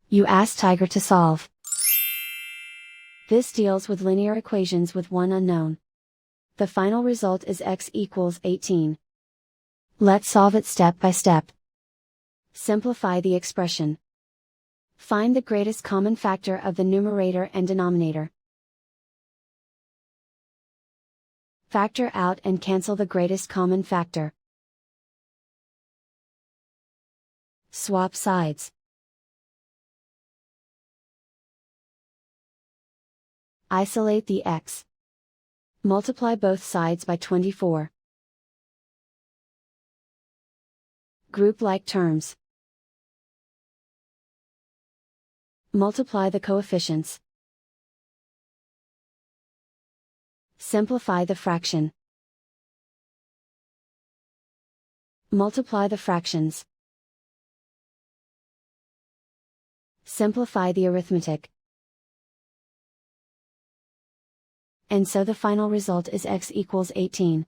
You ask Tiger to solve. This deals with linear equations with one unknown. The final result is x equals 18. Let's solve it step by step. Simplify the expression. Find the greatest common factor of the numerator and denominator. Factor out and cancel the greatest common factor. Swap sides. Isolate the x. Multiply both sides by 24. Group like terms. Multiply the coefficients. Simplify the fraction. Multiply the fractions. Simplify the arithmetic. And so the final result is x equals 18.